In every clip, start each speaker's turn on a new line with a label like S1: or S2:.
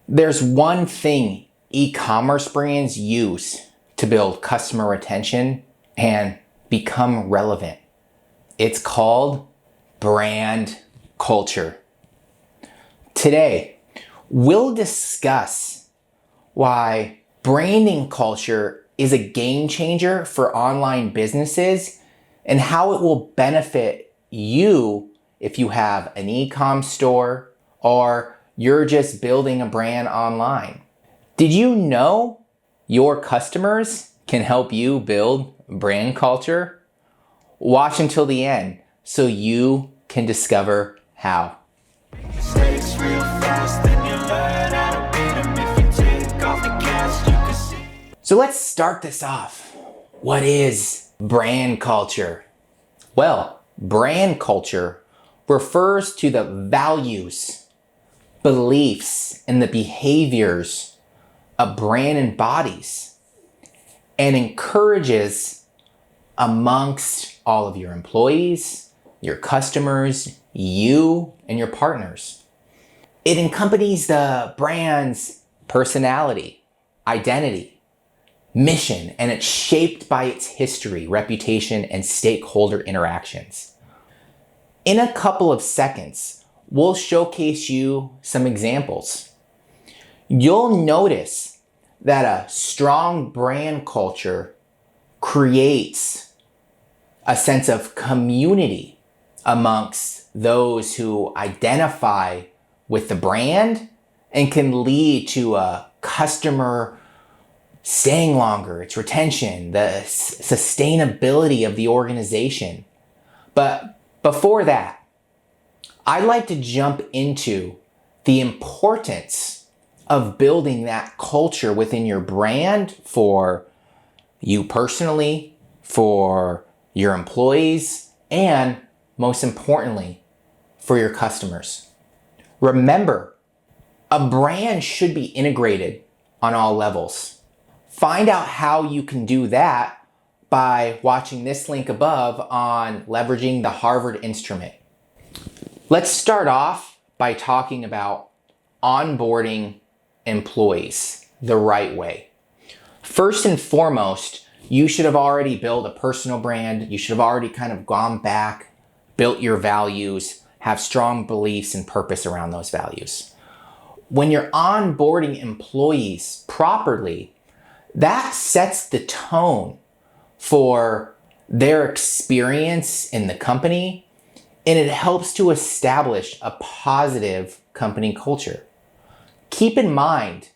S1: There's one thing e-commerce brands use to build customer retention and become relevant. It's called brand culture. Today, we'll discuss why branding culture is a game changer for online businesses and how it will benefit you if you have an e-com store or you're just building a brand online. Did you know your customers can help you build brand culture? Watch until the end so you can discover how. So let's start this off. What is brand culture? Well, brand culture refers to the values, beliefs, and the behaviors a brand embodies and encourages amongst all of your employees, your customers, you, and your partners. It accompanies the brand's personality, identity, mission, and it's shaped by its history, reputation, and stakeholder interactions. In a couple of seconds, we'll showcase you some examples. You'll notice that a strong brand culture creates a sense of community amongst those who identify with the brand and can lead to a customer staying longer, its retention, the sustainability of the organization. But before that, I'd like to jump into the importance of building that culture within your brand for you personally, for your employees, and most importantly, for your customers. Remember, a brand should be integrated on all levels. Find out how you can do that by watching this link above on leveraging the Harvard instrument. Let's start off by talking about onboarding employees the right way. First and foremost, you should have already built a personal brand. You should have already kind of gone back, built your values, have strong beliefs and purpose around those values. When you're onboarding employees properly, that sets the tone for their experience in the company, and it helps to establish a positive company culture. Keep in mind,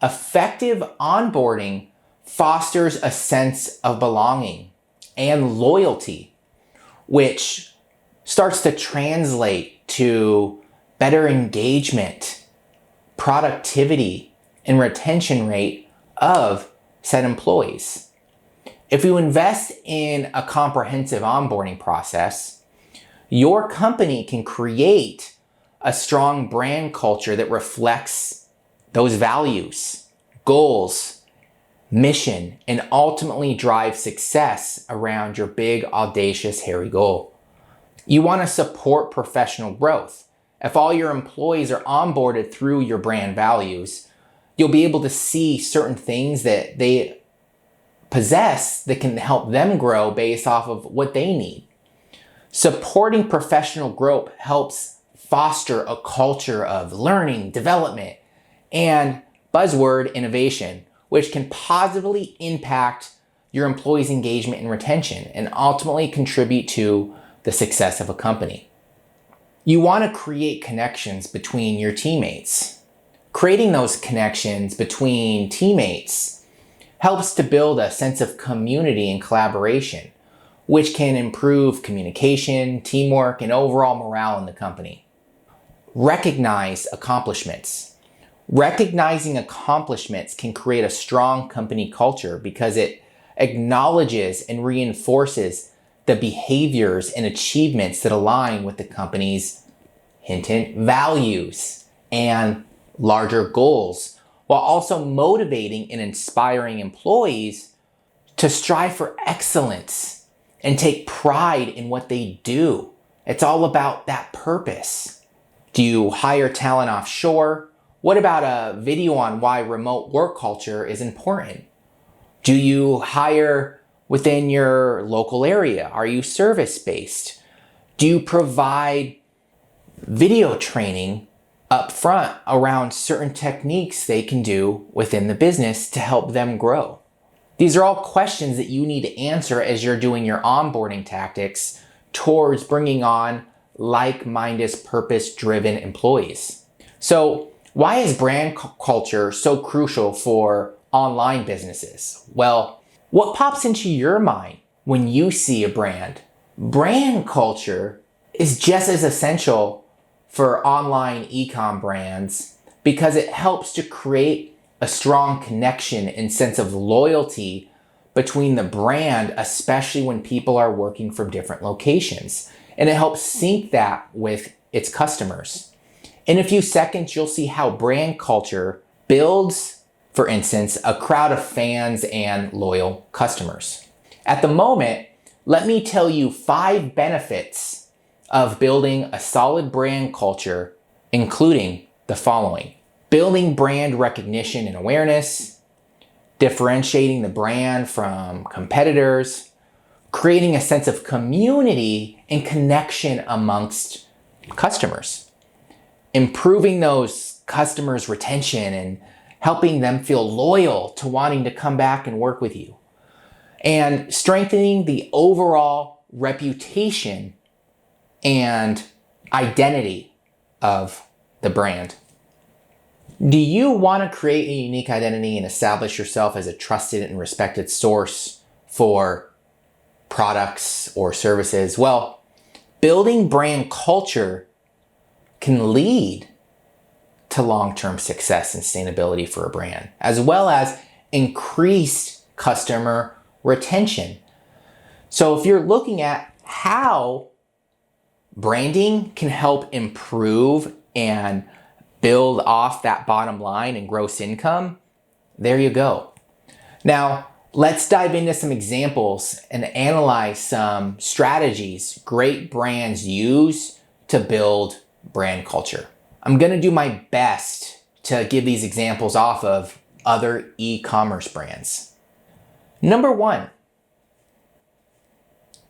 S1: effective onboarding fosters a sense of belonging and loyalty, which starts to translate to better engagement, productivity, and retention rate of said employees. If you invest in a comprehensive onboarding process, your company can create a strong brand culture that reflects those values, goals, mission, and ultimately drive success around your big, audacious, hairy goal. You want to support professional growth. If all your employees are onboarded through your brand values, you'll be able to see certain things that they possess that can help them grow based off of what they need. Supporting professional growth helps foster a culture of learning, development, and buzzword innovation, which can positively impact your employees' engagement and retention and ultimately contribute to the success of a company. You want to create connections between your teammates. Creating those connections between teammates helps to build a sense of community and collaboration, which can improve communication, teamwork, and overall morale in the company. Recognize accomplishments. Recognizing accomplishments can create a strong company culture because it acknowledges and reinforces the behaviors and achievements that align with the company's values and larger goals, while also motivating and inspiring employees to strive for excellence and take pride in what they do. It's all about that purpose. Do you hire talent offshore What about a video on why remote work culture is important? Do you hire within your local area? Are you service-based? Do you provide video training up front around certain techniques they can do within the business to help them grow? These are all questions that you need to answer as you're doing your onboarding tactics towards bringing on like-minded, purpose-driven employees. So why is brand culture so crucial for online businesses? Well, what pops into your mind when you see a brand? Brand culture is just as essential for online e-com brands because it helps to create a strong connection and sense of loyalty between the brand, especially when people are working from different locations. And it helps sync that with its customers. In a few seconds, you'll see how brand culture builds, for instance, a crowd of fans and loyal customers. At the moment, let me tell you 5 benefits of building a solid brand culture, including the following: building brand recognition and awareness, differentiating the brand from competitors, creating a sense of community and connection amongst customers, improving those customers' retention and helping them feel loyal to wanting to come back and work with you, and strengthening the overall reputation and identity of the brand. Do you want to create a unique identity and establish yourself as a trusted and respected source for products or services? Well, building brand culture can lead to long-term success and sustainability for a brand, as well as increased customer retention. So if you're looking at how branding can help improve and build off that bottom line and gross income, there you go. Now, let's dive into some examples and analyze some strategies great brands use to build brand culture. I'm going to do my best to give these examples off of other e-commerce brands. Number 1,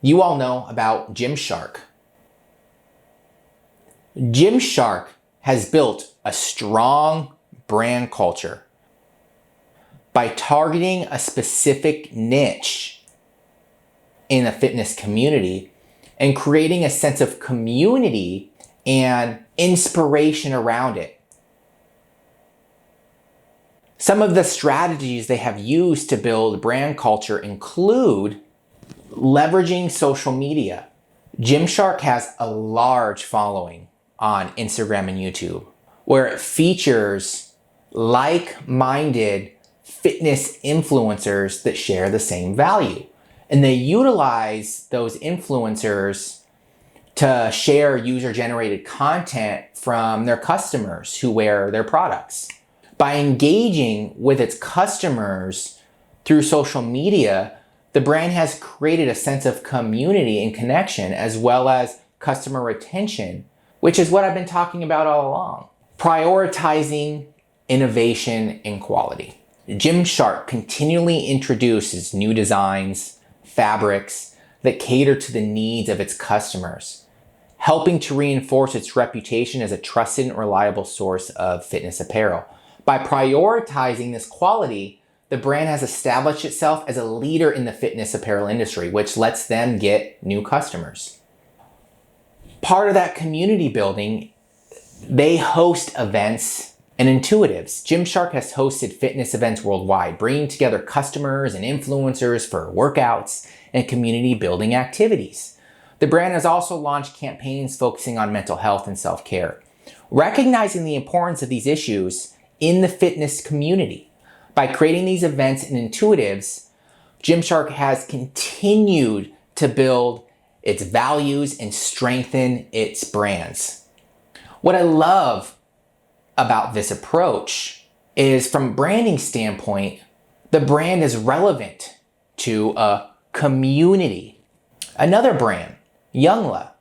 S1: you all know about Gymshark. Gymshark has built a strong brand culture by targeting a specific niche in the fitness community and creating a sense of community and inspiration around it. Some of the strategies they have used to build brand culture include leveraging social media. Gymshark has a large following on Instagram and YouTube, where it features like-minded fitness influencers that share the same value. And they utilize those influencers to share user-generated content from their customers who wear their products. By engaging with its customers through social media, the brand has created a sense of community and connection, as well as customer retention, which is what I've been talking about all along. Prioritizing innovation and quality. Gymshark continually introduces new designs, fabrics that cater to the needs of its customers, helping to reinforce its reputation as a trusted and reliable source of fitness apparel. By prioritizing this quality, the brand has established itself as a leader in the fitness apparel industry, which lets them get new customers. Part of that community building, they host events and intuitives. Gymshark has hosted fitness events worldwide, bringing together customers and influencers for workouts and community building activities. The brand has also launched campaigns focusing on mental health and self-care, recognizing the importance of these issues in the fitness community. By creating these events and intuitives, Gymshark has continued to build its values and strengthen its brands. What I love about this approach is, from a branding standpoint, the brand is relevant to a community. Another brand, Youngla.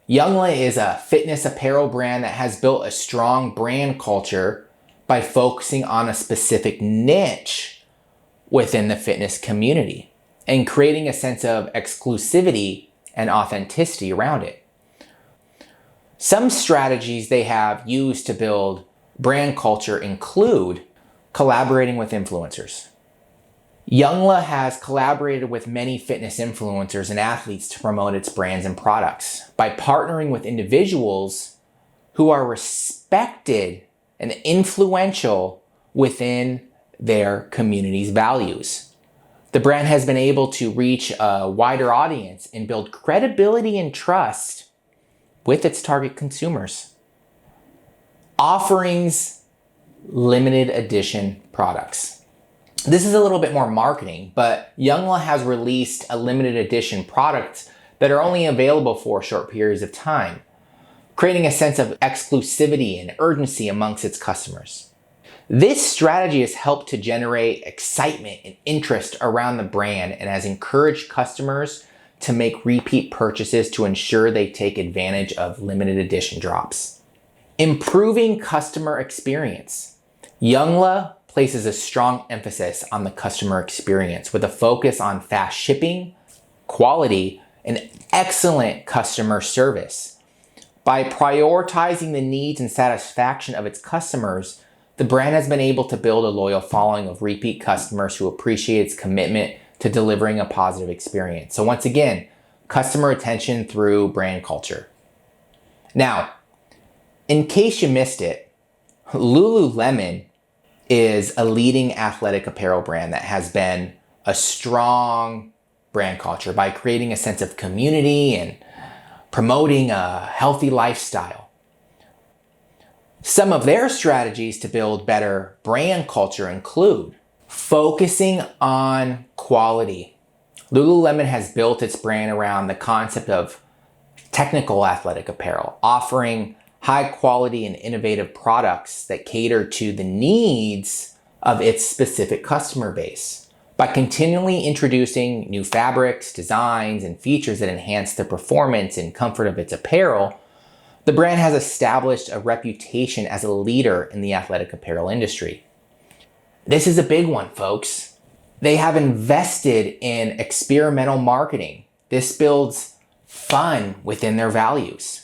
S1: Youngla is a fitness apparel brand that has built a strong brand culture by focusing on a specific niche within the fitness community and creating a sense of exclusivity and authenticity around it. Some strategies they have used to build brand culture include collaborating with influencers. Youngla has collaborated with many fitness influencers and athletes to promote its brands and products by partnering with individuals who are respected and influential within their community's values. The brand has been able to reach a wider audience and build credibility and trust with its target consumers. Offerings limited edition products. This is a little bit more marketing, but Youngla has released a limited edition products that are only available for short periods of time, creating a sense of exclusivity and urgency amongst its customers. This strategy has helped to generate excitement and interest around the brand and has encouraged customers to make repeat purchases to ensure they take advantage of limited edition drops. Improving customer experience. Youngla places a strong emphasis on the customer experience with a focus on fast shipping, quality, and excellent customer service. By prioritizing the needs and satisfaction of its customers, the brand has been able to build a loyal following of repeat customers who appreciate its commitment to delivering a positive experience. So once again, customer attention through brand culture. Now, in case you missed it, Lululemon is a leading athletic apparel brand that has been a strong brand culture by creating a sense of community and promoting a healthy lifestyle. Some of their strategies to build better brand culture include focusing on quality. Lululemon has built its brand around the concept of technical athletic apparel, offering high quality and innovative products that cater to the needs of its specific customer base. By continually introducing new fabrics, designs, and features that enhance the performance and comfort of its apparel, the brand has established a reputation as a leader in the athletic apparel industry. This is a big one, folks. They have invested in experimental marketing. This builds fun within their values.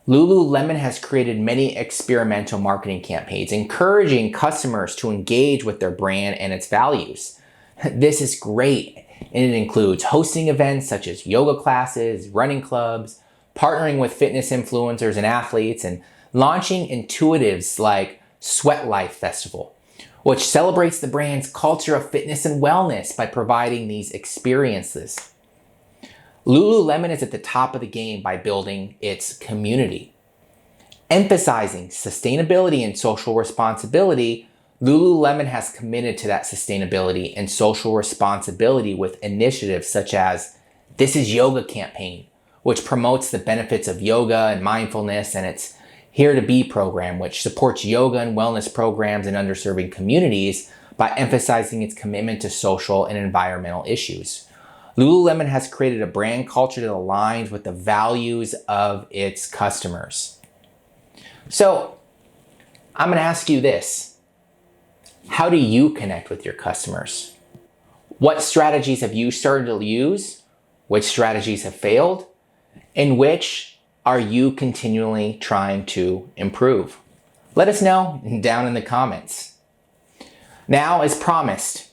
S1: Lululemon has created many experimental marketing campaigns, encouraging customers to engage with their brand and its values. This is great, and it includes hosting events such as yoga classes, running clubs, partnering with fitness influencers and athletes, and launching intuitives like Sweat Life Festival, which celebrates the brand's culture of fitness and wellness by providing these experiences. Lululemon is at the top of the game by building its community. Emphasizing sustainability and social responsibility, Lululemon has committed to that sustainability and social responsibility with initiatives such as This is Yoga campaign, which promotes the benefits of yoga and mindfulness, and its Here to Be program, which supports yoga and wellness programs in underserving communities by emphasizing its commitment to social and environmental issues. Lululemon has created a brand culture that aligns with the values of its customers. So, I'm going to ask you this. How do you connect with your customers? What strategies have you started to use? Which strategies have failed? And which are you continually trying to improve? Let us know down in the comments. Now, as promised,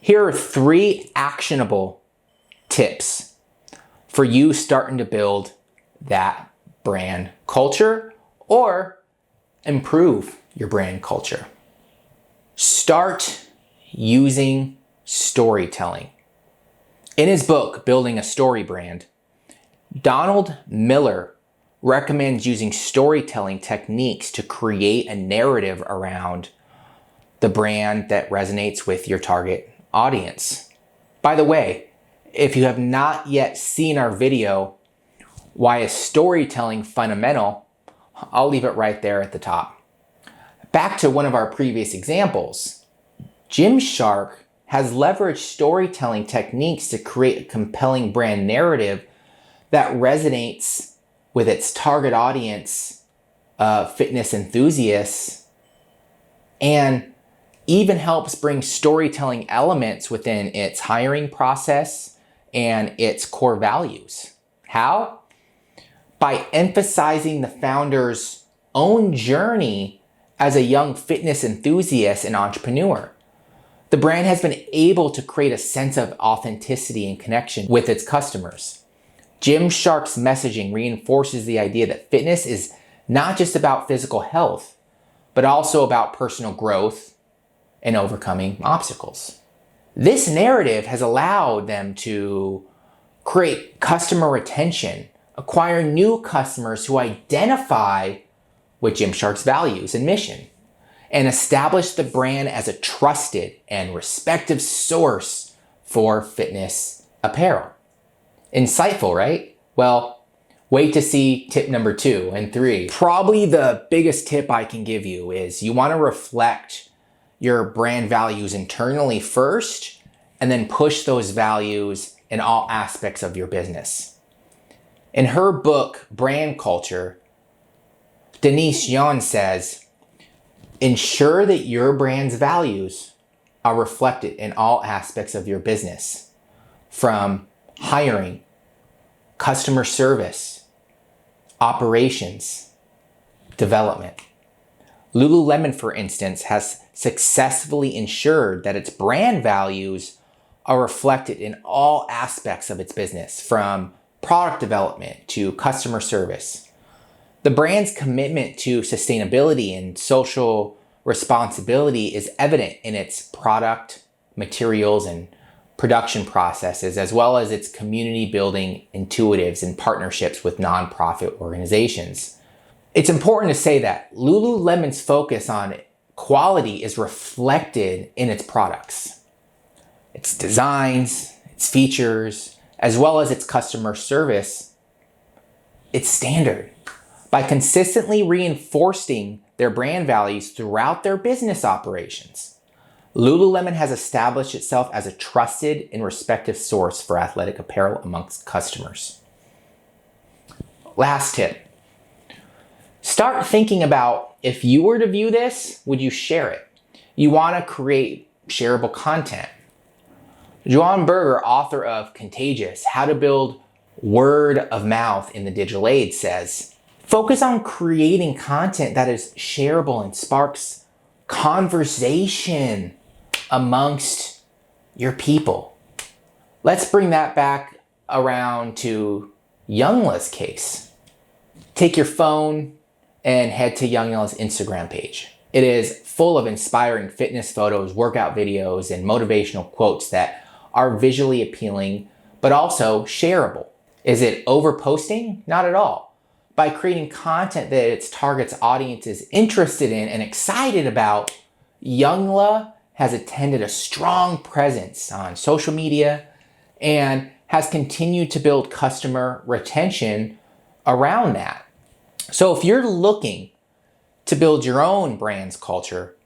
S1: here are 3 actionable tips for you starting to build that brand culture or improve your brand culture. Start using storytelling. In his book, Building a Story Brand, Donald Miller recommends using storytelling techniques to create a narrative around the brand that resonates with your target audience. By the way, if you have not yet seen our video, Why is Storytelling Fundamental? I'll leave it right there at the top. Back to one of our previous examples. Gymshark has leveraged storytelling techniques to create a compelling brand narrative that resonates with its target audience, fitness enthusiasts, and even helps bring storytelling elements within its hiring process and its core values. How? By emphasizing the founder's own journey as a young fitness enthusiast and entrepreneur. The brand has been able to create a sense of authenticity and connection with its customers. Gymshark's messaging reinforces the idea that fitness is not just about physical health, but also about personal growth and overcoming obstacles. This narrative has allowed them to create customer retention, acquire new customers who identify with Gymshark's values and mission, and establish the brand as a trusted and respected source for fitness apparel. Insightful, right? Well, wait to see tip number 2 and 3. Probably the biggest tip I can give you is you want to reflect your brand values internally first, and then push those values in all aspects of your business. In her book, Brand Culture, Denise Yon says, ensure that your brand's values are reflected in all aspects of your business, from hiring, customer service, operations, development. Lululemon, for instance, has successfully ensured that its brand values are reflected in all aspects of its business, from product development to customer service. The brand's commitment to sustainability and social responsibility is evident in its product, materials, and production processes, as well as its community building intuitives and partnerships with nonprofit organizations. It's important to say that Lululemon's focus on quality is reflected in its products, its designs, its features, as well as its customer service. It's standard. By consistently reinforcing their brand values throughout their business operations, Lululemon has established itself as a trusted and respected source for athletic apparel amongst customers. Last tip. Start thinking about, if you were to view this, would you share it? You want to create shareable content. Joan Berger, author of Contagious, How to Build Word of Mouth in the Digital Age, says, focus on creating content that is shareable and sparks conversation amongst your people. Let's bring that back around to Youngla's case. Take your phone and head to Youngla's Instagram page. It is full of inspiring fitness photos, workout videos, and motivational quotes that are visually appealing, but also shareable. Is it overposting? Not at all. By creating content that its target's audience is interested in and excited about, Youngla has attended a strong presence on social media and has continued to build customer retention around that. So if you're looking to build your own brand's culture,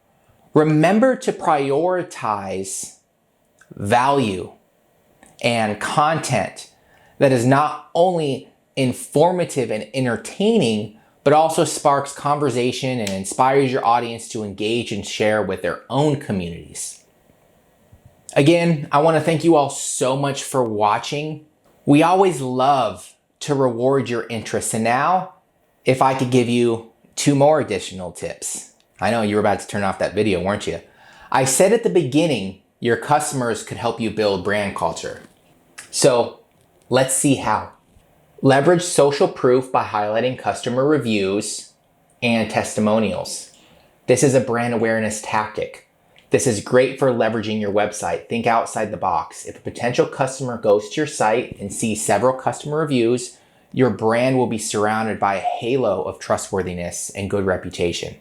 S1: remember to prioritize value and content that is not only informative and entertaining, but also sparks conversation and inspires your audience to engage and share with their own communities. Again, I want to thank you all so much for watching. We always love to reward your interest, and now, if I could give you 2 more additional tips. I know you were about to turn off that video, weren't you? I said at the beginning, your customers could help you build brand culture. So let's see how. Leverage social proof by highlighting customer reviews and testimonials. This is a brand awareness tactic. This is great for leveraging your website. Think outside the box. If a potential customer goes to your site and sees several customer reviews, your brand will be surrounded by a halo of trustworthiness and good reputation.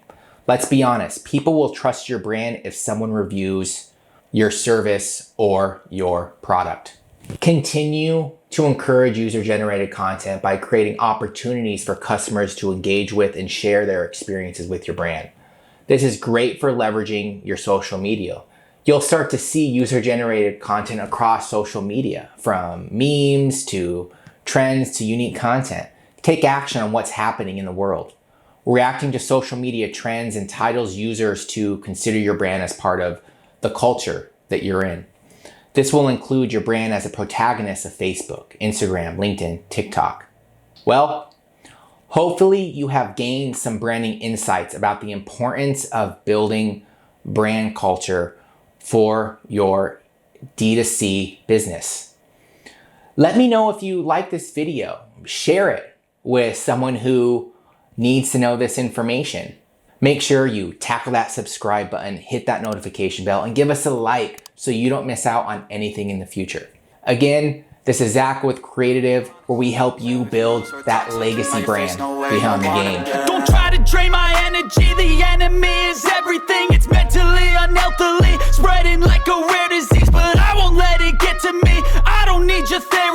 S1: Let's be honest, people will trust your brand if someone reviews your service or your product. Continue to encourage user-generated content by creating opportunities for customers to engage with and share their experiences with your brand. This is great for leveraging your social media. You'll start to see user-generated content across social media, from memes to trends to unique content. Take action on what's happening in the world. reacting to social media trends entitles users to consider your brand as part of the culture that you're in. This will include your brand as a protagonist of Facebook, Instagram, LinkedIn, TikTok. Well, hopefully you have gained some branding insights about the importance of building brand culture for your D2C business. Let me know if you like this video. Share it with someone who needs to know this information. Make sure you tackle that subscribe button, hit that notification bell, and give us a like so you don't miss out on anything in the future. Again, this is Zach with Creative, where we help you build that legacy brand behind the game.
S2: Don't try to drain my energy, the enemy is everything. It's mentally, unhealthily, spreading like a rare disease, but I won't let it get to me. I don't need your therapy.